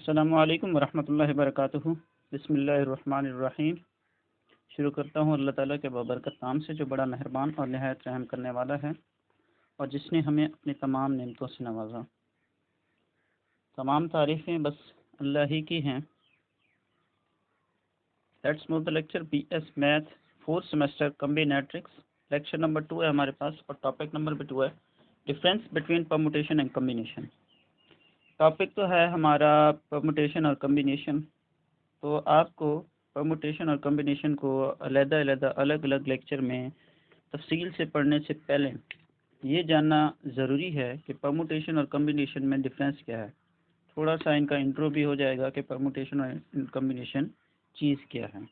अस्सलामुअलैकुम वरहमतुल्लाहि वबरकातुहू। बिस्मिल्लाहिर्रहमानिर्रहीम। शुरू करता हूँ अल्लाह ताला के बबरकत नाम से जो बड़ा मेहरबान और नहायत रहम करने वाला है और जिसने हमें अपनी तमाम नेमतों से नवाजा। तमाम तारीफ़ें बस अल्लाह ही की हैं। Let's move the lecture BS math 4th semester combinatorics. Lecture number 2 है हमारे पास और टॉपिक नंबर भी 2 है, difference between permutation and combination. Topic तो है हमारा परमुटेशन और कम्बिनेशन। तो आपको परमुटेशन और कम्बिनेशन को अलग अलग लेक्चर में तफसील से पढ़ने से पहले ये जानना ज़रूरी है कि परमुटेशन और कम्बिनेशन में डिफरेंस क्या है। थोड़ा सा इनका इंट्रो भी हो जाएगा कि परमुटेशन और कम्बिनेशन चीज़ क्या है।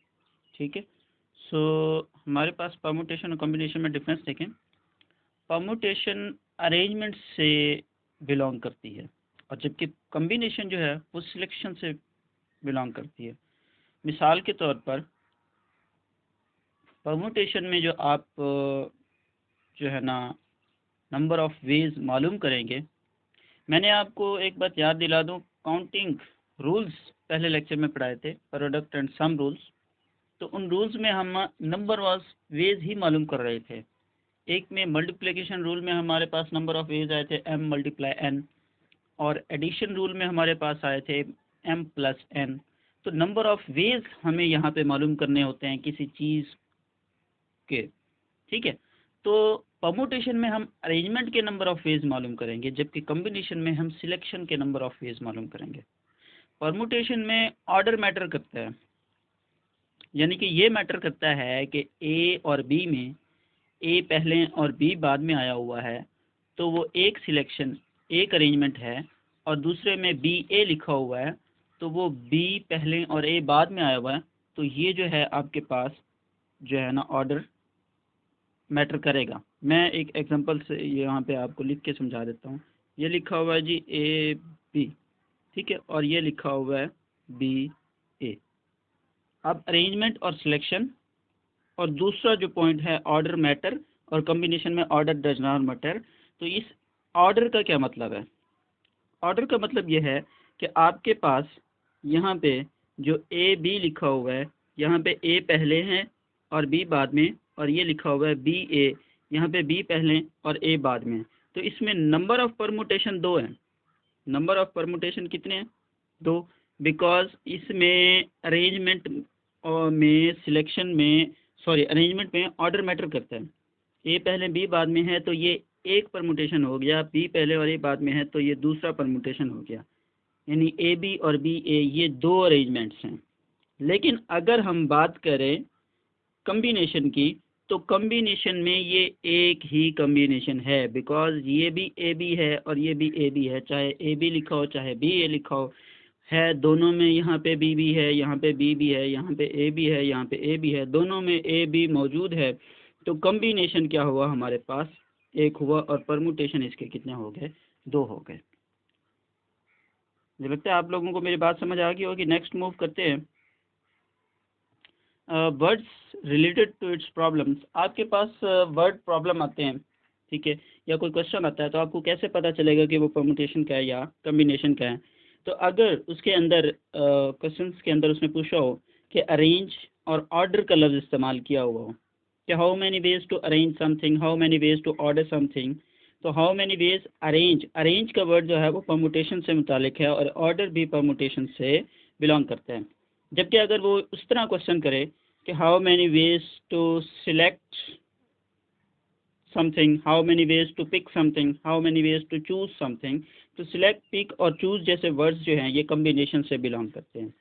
ठीक है। सो हमारे पास परमुटेशन और कम्बिनेशन में डिफरेंस देखें। परमुटेशन अरेंजमेंट से बिलोंग करती है और जबकि कम्बिनेशन जो है वो सिलेक्शन से बिलोंग करती है। मिसाल के तौर पर परमुटेशन में जो आप जो है ना नंबर ऑफ़ वेज मालूम करेंगे। मैंने आपको एक बात याद दिला दूं, काउंटिंग रूल्स पहले लेक्चर में पढ़ाए थे, प्रोडक्ट एंड सम रूल्स। तो उन रूल्स में हम नंबर ऑफ वेज ही मालूम कर रहे थे। एक में मल्टीप्लिकेशन रूल में हमारे पास नंबर ऑफ़ वेज आए थे m × n, और एडिशन रूल में हमारे पास आए थे m + n। तो नंबर ऑफ़ वेज हमें यहाँ पे मालूम करने होते हैं किसी चीज़ के। ठीक है। तो परमुटेशन में हम अरेंजमेंट के नंबर ऑफ़ वेज मालूम करेंगे, जबकि कम्बिनेशन में हम सिलेक्शन के नंबर ऑफ़ वेज मालूम करेंगे। परमुटेशन में ऑर्डर मैटर करता है, यानी कि ये मैटर करता है कि A और B में A पहले और B बाद में आया हुआ है, तो वो एक सिलेक्शन एक अरेंजमेंट है, और दूसरे में BA लिखा हुआ है तो वो B पहले और A बाद में आया हुआ है। तो ये जो है आपके पास जो है ना ऑर्डर मैटर करेगा। मैं एक एग्जांपल से यहाँ पे आपको लिख के समझा देता हूँ। ये लिखा हुआ है जी AB, ठीक है, और ये लिखा हुआ है BA। अब अरेंजमेंट और सिलेक्शन, और दूसरा जो पॉइंट है ऑर्डर मैटर, और कॉम्बिनेशन में ऑर्डर डज नॉट मैटर। तो इस ऑर्डर का क्या मतलब है? ऑर्डर का मतलब ये है कि आपके पास यहाँ पे जो AB लिखा हुआ है, यहाँ पे A पहले है और B बाद में, और ये लिखा हुआ है BA, यहाँ पे B पहले और A बाद में। तो इसमें नंबर ऑफ़ परमुटेशन 2 हैं। नंबर ऑफ़ परमुटेशन कितने हैं? 2। बिकॉज इसमें अरेंजमेंट में सिलेक्शन में अरेंजमेंट में ऑर्डर मैटर करता है। A पहले B बाद में है तो ये एक परमुटेशन हो गया, B पहले और A बाद में है तो ये दूसरा परमुटेशन हो गया। यानी AB और BA ये 2 अरेंजमेंट्स हैं। लेकिन अगर हम बात करें कम्बिनेशन की, तो कम्बिनेशन में ये एक ही कम्बिनेशन है, बिकॉज ये भी AB है और ये भी AB है। चाहे AB लिखा हो चाहे BA लिखा हो, है दोनों में। यहाँ पे B भी है, यहाँ पे B भी है, यहाँ पे A भी है, यहाँ पे A भी है, दोनों में A B मौजूद है। तो कम्बिनेशन क्या हुआ हमारे पास? एक हुआ, और परमुटेशन इसके कितने हो गए? 2 हो गए। मुझे लगता है आप लोगों को मेरी बात समझ आ गई होगी। नेक्स्ट मूव करते हैं। Words related to its problems. आपके पास वर्ड प्रॉब्लम आते हैं, ठीक है, या कोई क्वेश्चन आता है, तो आपको कैसे पता चलेगा कि वो परमुटेशन का है या कम्बिनेशन का है? तो अगर उसके अंदर क्वेश्चंस के अंदर उसने पूछा हो कि अरेंज और ऑर्डर का लफ्ज़ इस्तेमाल किया हुआ हो कि how many ways to arrange something, how many ways to order something, तो हाउ मैनी वेज अरेंज का वर्ड जो है वो परमुटेशन से मुतालिक है, और ऑर्डर भी परमुटेशन से बिलोंग करता है। जबकि अगर वो उस तरह क्वेश्चन करे कि how many ways to select something, how many ways to pick something, how many ways to choose something, तो सिलेक्ट, पिक और चूज जैसे वर्ड्स जो हैं ये कम्बिनेशन से बिलोंग करते हैं।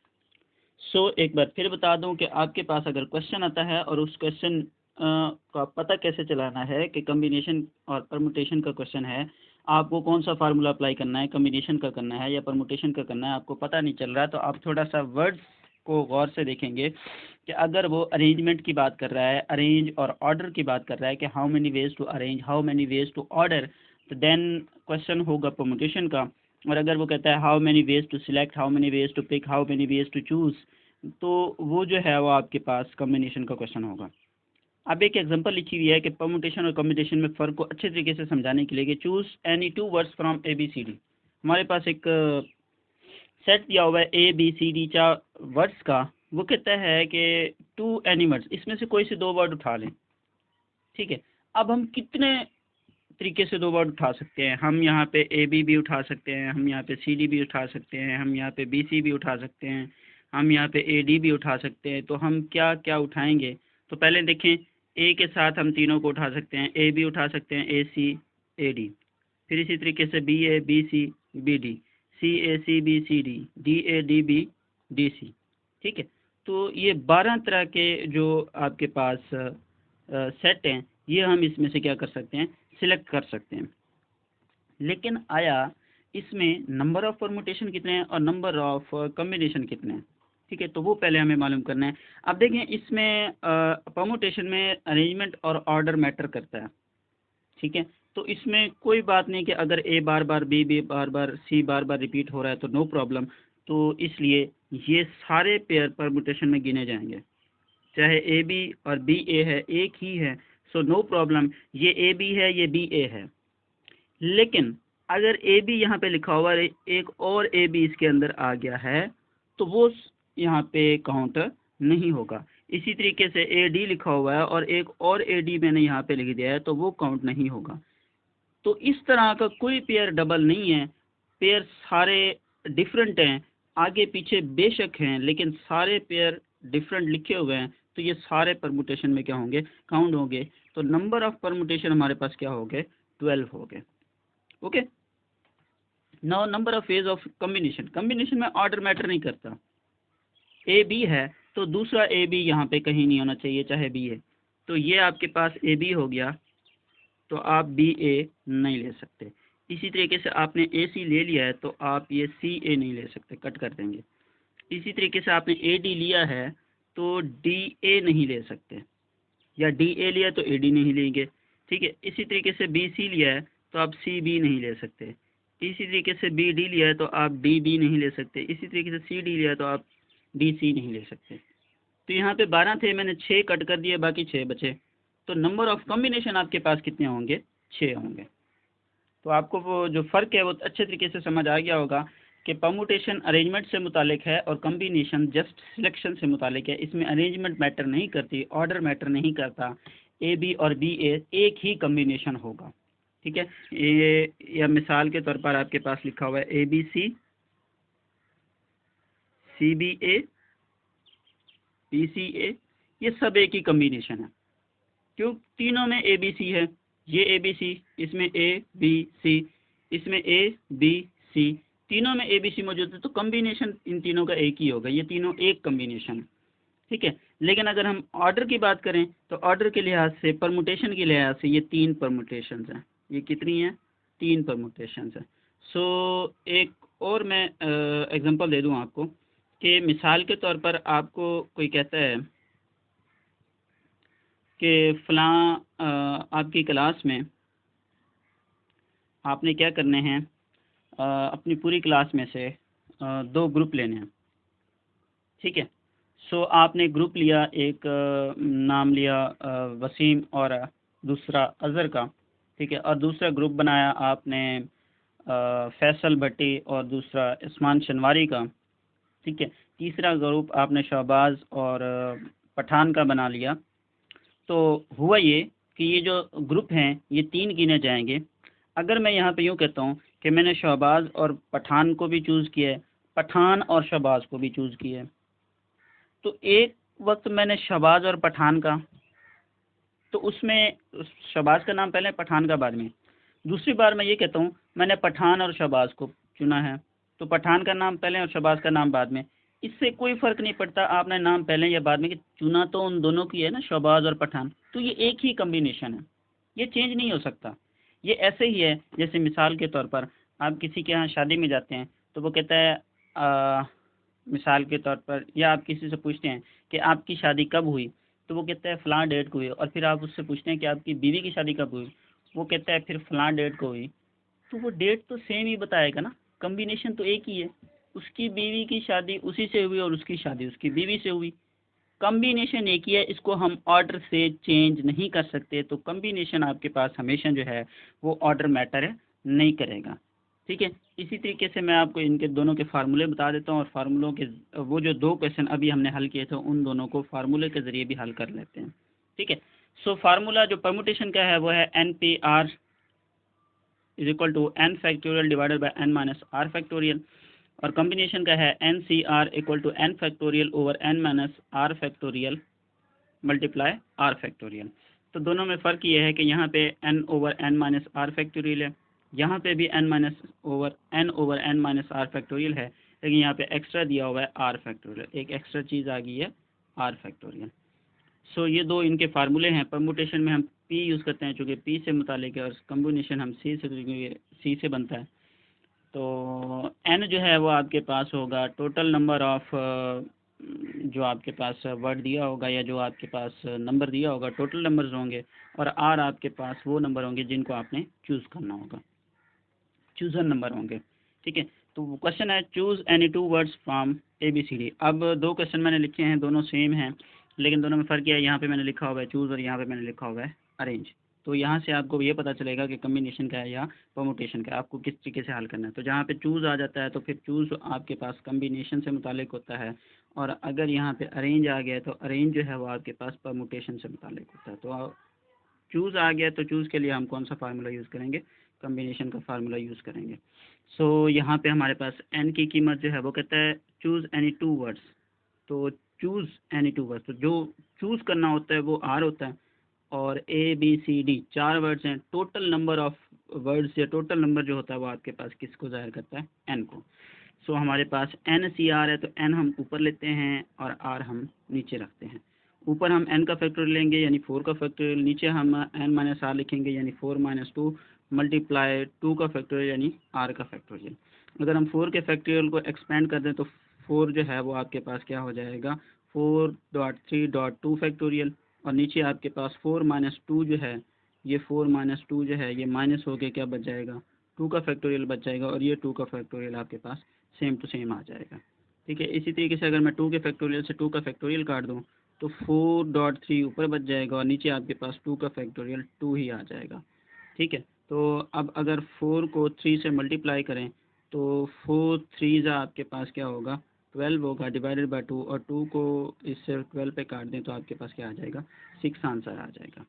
सो एक बार फिर बता दूं कि आपके पास अगर क्वेश्चन आता है और उस क्वेश्चन का पता कैसे चलाना है कि कम्बिनेशन और परमुटेशन का क्वेश्चन है, आपको कौन सा फार्मूला अप्लाई करना है, कम्बिनेशन का करना है या परमुटेशन का करना है, आपको पता नहीं चल रहा, तो आप थोड़ा सा वर्ड्स को गौर से देखेंगे कि अगर वो अरेंजमेंट की बात कर रहा है, अरेंज और ऑर्डर की बात कर रहा है कि how many ways to arrange, how many ways to order, तो देन क्वेश्चन होगा परमुटेशन का। और अगर वो कहता है how many ways to select, how many ways to pick, how many ways to choose, तो वो जो है वो आपके पास कम्बिनेशन का क्वेश्चन होगा। अब एक एग्जांपल लिखी हुई है कि परमुटेशन और कम्बिनेशन में फ़र्क को अच्छे तरीके से समझाने के लिए कि choose any 2 words from ABCD। हमारे पास एक सेट दिया हुआ है ABCD चार वर्ड्स का, वो कहता है कि 2 एनिमल्स, इसमें से कोई से 2 वर्ड उठा लें। ठीक है, अब हम कितने तरीके से 2 वर्ड उठा सकते हैं? हम यहाँ पे AB भी उठा सकते हैं, हम यहाँ पे CD भी उठा सकते हैं, हम यहाँ पे BC भी उठा सकते हैं, हम यहाँ पे AD भी उठा सकते हैं। तो हम क्या क्या उठाएंगे? तो पहले देखें, A के साथ हम तीनों को उठा सकते हैं, AB उठा सकते हैं, AC AD, फिर इसी तरीके से BA BC BD, CA CB CD, DA DB DC। ठीक है, तो ये 12 तरह के जो आपके पास सेट हैं, ये हम इसमें से क्या कर सकते हैं? सिलेक्ट कर सकते हैं। लेकिन आया इसमें नंबर ऑफ परमुटेशन कितने हैं और नंबर ऑफ कॉम्बिनेशन कितने हैं? ठीक है, तो वो पहले हमें मालूम करना है। अब देखें, इसमें परमुटेशन में अरेंजमेंट और ऑर्डर मैटर करता है। ठीक है, तो इसमें कोई बात नहीं कि अगर A bar bar B bar bar C bar bar repeat हो रहा है तो नो प्रॉब्लम। तो इसलिए ये सारे पेयर परमुटेशन में गिने जाएंगे, चाहे AB और BA है, एक ही है, सो नो प्रॉब्लम। ये AB है, ये BA है। लेकिन अगर AB यहाँ पे लिखा हुआ है, एक और AB इसके अंदर आ गया है, तो वो यहाँ पे काउंट नहीं होगा। इसी तरीके से AD लिखा हुआ है और एक और AD मैंने यहाँ पे लिख दिया है, तो वो काउंट नहीं होगा। तो इस तरह का कोई पेयर डबल नहीं है, पेयर सारे डिफरेंट हैं, आगे पीछे बेशक हैं, लेकिन सारे पेयर डिफरेंट लिखे हुए हैं, तो ये सारे परमुटेशन में क्या होंगे? काउंट होंगे। तो नंबर ऑफ परमुटेशन हमारे पास क्या हो गए? 12 हो गए। Okay, now number of ways of combination. Combination में ऑर्डर मैटर नहीं करता। AB है तो दूसरा AB यहाँ पे कहीं नहीं होना चाहिए, चाहे B है। तो ये आपके पास AB हो गया, तो आप BA नहीं ले सकते। इसी तरीके से आपने AC ले लिया है तो आप ये CA नहीं ले सकते, कट कर देंगे। इसी तरीके से आपने AD लिया है तो DA नहीं ले सकते, या DA लिया तो AD नहीं लेंगे। ठीक है, इसी तरीके से BC लिया है तो आप CB नहीं ले सकते। इसी तरीके से BD लिया है तो आप DB नहीं ले सकते। इसी तरीके से CD लिया है तो आप DC नहीं ले सकते। तो यहाँ पे 12 थे, मैंने 6 कट कर दिए, बाकी 6 बचे। तो नंबर ऑफ कॉम्बिनेशन आपके पास कितने होंगे? 6 होंगे। तो आपको वो जो फ़र्क है वो अच्छे तरीके से समझ आ गया होगा कि परमुटेशन अरेंजमेंट से मुतालिक है और कॉम्बिनेशन जस्ट सिलेक्शन से मुतालिक है। इसमें अरेंजमेंट मैटर नहीं करती, ऑर्डर मैटर नहीं करता। AB और BA एक ही कॉम्बिनेशन होगा। ठीक है, ये या मिसाल के तौर पर आपके पास लिखा हुआ है ABC CBA PCA, ये सब एक ही कॉम्बिनेशन है। क्यों? तीनों में ABC है, ये ABC, इसमें ABC, इसमें ABC, तीनों में ABC मौजूद है, तो कॉम्बिनेशन इन तीनों का एक ही होगा। ये तीनों एक कॉम्बिनेशन है। ठीक है, लेकिन अगर हम ऑर्डर की बात करें तो ऑर्डर के लिहाज से, परमुटेशन के लिहाज से ये 3 परमुटेशन हैं। ये कितनी हैं? 3 परमुटेशन हैं। सो एक और मैं एग्जांपल दे दूं आपको कि मिसाल के तौर पर आपको कोई कहता है कि फ़लाँ आपकी क्लास में आपने क्या करने हैं, अपनी पूरी क्लास में से 2 ग्रुप लेने हैं। ठीक है, सो आपने ग्रुप लिया, एक नाम लिया वसीम और दूसरा अज़हर का। ठीक है, और दूसरा ग्रुप बनाया आपने फैसल भट्टी और दूसरा उस्मान शनवारी का। ठीक है, तीसरा ग्रुप आपने शहबाज और पठान का बना लिया। तो हुआ ये कि ये जो ग्रुप हैं ये 3 गिने जाएंगे। अगर मैं यहाँ पे यूँ कहता हूँ कि मैंने शहबाज और पठान को भी चूज़ किया है, पठान और शहबाज को भी चूज़ किया है, तो एक वक्त मैंने शहबाज और पठान का, तो उसमें शहबाज का नाम पहले, पठान का बाद में। दूसरी बार मैं ये कहता हूँ मैंने पठान और शहबाज को चुना है, तो पठान का नाम पहले और शहबाज का नाम बाद में। इससे कोई फ़र्क नहीं पड़ता आपने नाम पहले या बाद में, कि चुना तो उन दोनों की है ना, शहबाज और पठान, तो ये एक ही कम्बिनेशन है, ये चेंज नहीं हो सकता। ये ऐसे ही है जैसे मिसाल के तौर पर आप किसी के यहाँ शादी में जाते हैं तो वो कहता है मिसाल के तौर पर, या आप किसी से पूछते हैं कि आपकी शादी कब हुई, तो वो कहता है फ़लाँ डेट को हुई। और फिर आप उससे पूछते हैं कि आपकी बीवी की शादी कब हुई, वो कहता है फिर फ़लाँ डेट को हुई। तो वो डेट तो सेम ही बताएगा ना, कम्बिनेशन तो एक ही है। उसकी बीवी की शादी उसी से हुई और उसकी शादी उसकी बीवी से हुई, कम्बिनेशन एक ही है। इसको हम ऑर्डर से चेंज नहीं कर सकते। तो कम्बिनेशन आपके पास हमेशा जो है वो ऑर्डर मैटर नहीं करेगा। ठीक है। इसी तरीके से मैं आपको इनके दोनों के फार्मूले बता देता हूँ और फार्मूलों के वो जो दो क्वेश्चन अभी हमने हल किए थे उन दोनों को फार्मूले के ज़रिए भी हल कर लेते हैं। ठीक है। सो फार्मूला जो परमुटेशन का है वो है NPR is equal to n factorial divided by n minus r factorial, और कॉम्बिनेशन का है NCR equal to n factorial over n minus r factorial multiply r factorial. तो दोनों में फ़र्क ये है कि यहाँ पे n over n minus r factorial है, यहाँ पे भी n over n minus r factorial है, लेकिन यहाँ पे एक्स्ट्रा दिया हुआ है आर फैक्टोरियल, एक एक्स्ट्रा चीज़ आ गई है आर फैक्टोरियल। सो ये दो इनके फार्मूले हैं। परमुटेशन में हम p यूज़ करते हैं चूँकि p से मुतालिक है, और कम्बिनेशन हम c से बनता है। तो n जो है वो आपके पास होगा टोटल नंबर ऑफ जो आपके पास वर्ड दिया होगा या जो आपके पास नंबर दिया होगा टोटल नंबर्स होंगे, और r आपके पास वो नंबर होंगे जिनको आपने चूज़ करना होगा, चूज़र नंबर होंगे। ठीक है। तो क्वेश्चन है choose any two words from ABCD। अब दो क्वेश्चन मैंने लिखे हैं, दोनों सेम हैं, लेकिन दोनों में फ़र्क क्या है, यहाँ पे मैंने लिखा हुआ है चूज़ और यहाँ पे मैंने लिखा हुआ है अरेंज। तो यहाँ से आपको ये पता चलेगा कि कम्बिनेशन का है या परमुटेशन का है, आपको किस तरीके से हल करना है। तो जहाँ पे चूज़ आ जाता है तो फिर चूज़ आपके पास कम्बिनेशन से मुतालिक होता है, और अगर यहाँ पे अरेंज आ गया तो अरेंज जो है वो आपके पास परमुटेशन से मुतालिक होता है। तो चूज़ आ गया तो चूज़ के लिए हम कौन सा फार्मूला यूज़ करेंगे, कम्बिनेशन का फार्मूला यूज़ करेंगे। सो यहाँ पे हमारे पास n की कीमत जो है वो कहता है चूज़ एनी टू वर्ड्स। तो चूज़ एनी टू वर्ड्स, तो जो चूज़ करना होता है वो R होता है, और ABCD 4 वर्ड्स हैं। टोटल नंबर ऑफ वर्ड्स या टोटल नंबर जो होता है वो आपके पास किसको ज़ाहिर करता है, n को। सो हमारे पास NCR है, तो n हम ऊपर लेते हैं और R हम नीचे रखते हैं। ऊपर हम n का फैक्टोरियल लेंगे यानी 4 का फैक्टोरियल, नीचे हम n माइनस आर लिखेंगे यानी 4 माइनस 2 मल्टीप्लाई 2 का फैक्टोरियल यानी r का फैक्टोरियल। अगर हम 4 के फैक्टोरियल को एक्सपेंड कर दें तो 4 जो है वो आपके पास क्या हो जाएगा, 4.3.2 फैक्टोरियल, और नीचे आपके पास 4 माइनस 2 जो है, ये 4 माइनस 2 जो है ये माइनस हो के क्या बच जाएगा, 2 का फैक्टोरियल बच जाएगा, और ये 2 का फैक्टोरियल आपके पास सेम टू सेम आ जाएगा। ठीक है। इसी तरीके से अगर मैं 2 के फैक्टोरियल से 2 का फैक्टोरियल काट दूँ तो 4.3 ऊपर बच जाएगा, और नीचे आपके पास 2 का फैक्टोरियल 2 ही आ जाएगा। ठीक है। तो अब अगर 4 को 3 से मल्टीप्लाई करें तो 4 3 आपके पास क्या होगा, 12 होगा डिवाइडेड बाय 2, और 2 को इससे 12 पे काट दें तो आपके पास क्या आ जाएगा, 6 आंसर आ जाएगा।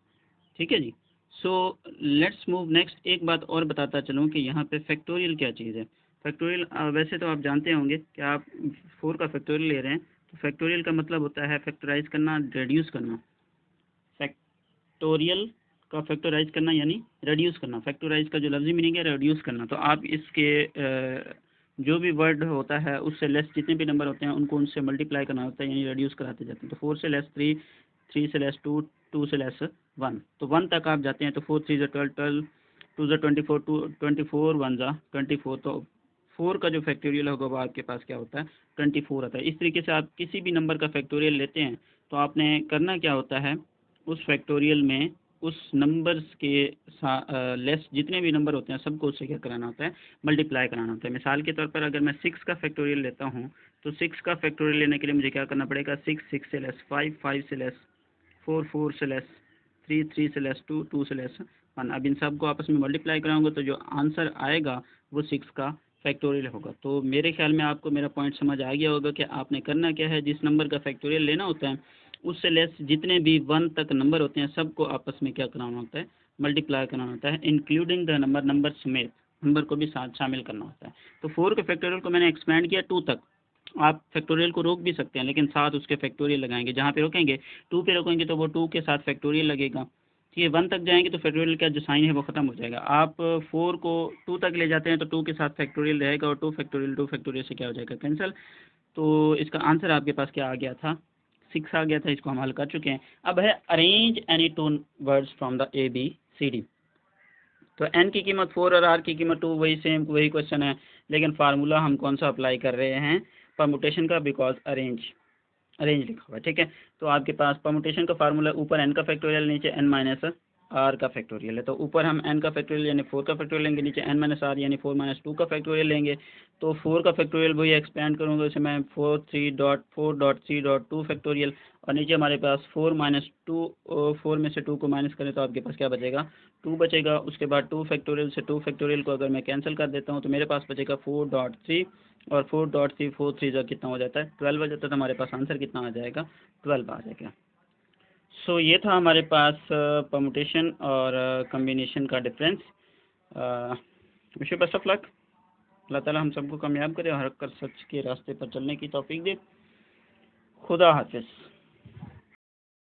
ठीक है जी। So let's move next. एक बात और बताता चलूँ कि यहाँ पे फैक्टोरियल क्या चीज़ है। फैक्टोरियल वैसे तो आप जानते होंगे कि आप 4 का फैक्टोरियल ले रहे हैं, तो फैक्टोरियल का मतलब होता है फैक्टराइज करना, रिड्यूस करना। फैक्टोरियल का फैक्टराइज करना यानी रिड्यूस करना। फैक्टराइज का जो लफ्ज़ी मीनिंग है रिड्यूस करना। तो आप इसके जो भी वर्ड होता है उससे लेस जितने भी नंबर होते हैं उनको उनसे मल्टीप्लाई करना होता है यानी रिड्यूस कराते जाते हैं। तो 4 से लेस 3, 3 से लेस 2, 2 से लेस 1, तो 1 तक आप जाते हैं। तो 4 3 12, 12 2 24, 24 1 24। तो 4 का जो फैक्टोरियल होगा वो आपके पास क्या होता है, 24 आता है। इस तरीके से आप किसी भी नंबर का फैक्टोरियल लेते हैं तो आपने करना क्या होता है, उस फैक्टोरियल में उस नंबर्स के लेस जितने भी नंबर होते हैं सबको उससे क्या कराना होता है, मल्टीप्लाई कराना होता है। मिसाल के तौर पर अगर मैं 6 का फैक्टोरियल लेता हूँ तो 6 का फैक्टोरियल लेने के लिए मुझे क्या करना पड़ेगा, 6 6 से लेस 5, 5 से लेस 4, 4 से लेस 3, 3 से लेस 2, 2 से लेस 1। अब इन सब को आपस में मल्टीप्लाई कराऊंगा तो जो आंसर आएगा वो 6 का फैक्टोरियल होगा। तो मेरे ख्याल में आपको मेरा पॉइंट समझ आ गया होगा कि आपने करना क्या है, जिस नंबर का फैक्टोरियल लेना होता है उससे लेस जितने भी 1 तक नंबर होते हैं सबको आपस में क्या कराना होता है, मल्टीप्लाई कराना होता है, इंक्लूडिंग द नंबर समेत, नंबर को भी साथ शामिल करना होता है। तो 4 के फैक्टोरियल को मैंने एक्सपेंड किया 2 तक। आप फैक्टोरियल को रोक भी सकते हैं लेकिन साथ उसके फैक्टोरियल लगाएंगे। जहाँ पे रोकेंगे 2 पे रोकेंगे तो वो 2 के साथ फैक्टोरियल लगेगा। ठीक है। 1 तक जाएंगे तो फैक्टोरियल का जो साइन है वो ख़त्म हो जाएगा। आप 4 को 2 तक ले जाते हैं तो 2 के साथ फैक्टोरियल रहेगा, और 2 फैक्टोरियल से क्या हो जाएगा, कैंसिल। तो इसका आंसर आपके पास क्या आ गया था, 6 आ गया था। इसको हम हल कर चुके हैं। अब है arrange any two words from the ABCD। तो n की कीमत 4 और r की कीमत 2, वही सेम वही क्वेश्चन है, लेकिन फार्मूला हम कौन सा अप्लाई कर रहे हैं, परमुटेशन का, बिकॉज अरेंज लिखा हुआ है। ठीक है। तो आपके पास परमुटेशन का फार्मूला ऊपर n का फैक्टोरियल नीचे n माइनस आर का फैक्टोरियल है। तो ऊपर हम एन का फैक्टोरियल यानी 4 का फैक्टोरियल लेंगे, नीचे एन माइनस आर यानी 4 माइनस 2 का फैक्टोरियल लेंगे। तो 4 का फैक्टोरियल वही एक्सपेंड करूँगा, इसे मैं 4.3.4.3.2 फैक्टोरियल, और नीचे हमारे पास 4 माइनस 2, 4 में से 2 को माइनस करें तो आपके पास क्या बचेगा, 2 बचेगा। उसके बाद 2 फैक्टोरियल से 2 फैक्टोरियल को अगर मैं कैंसिल कर देता हूँ तो मेरे पास बचेगा 4.3, और 4.3 4 3 जा कितना हो जाता है, 12 हो जाता है। तो हमारे पास आंसर कितना आ जाएगा, 12 आ जाएगा। सो ये था हमारे पास परमुटेशन और कम्बिनेशन का difference. Wish you best of luck. Allah ताला हम सबको कामयाब करे और हक कर सच के रास्ते पर चलने की तौफीक दे। खुदा हाफिज़।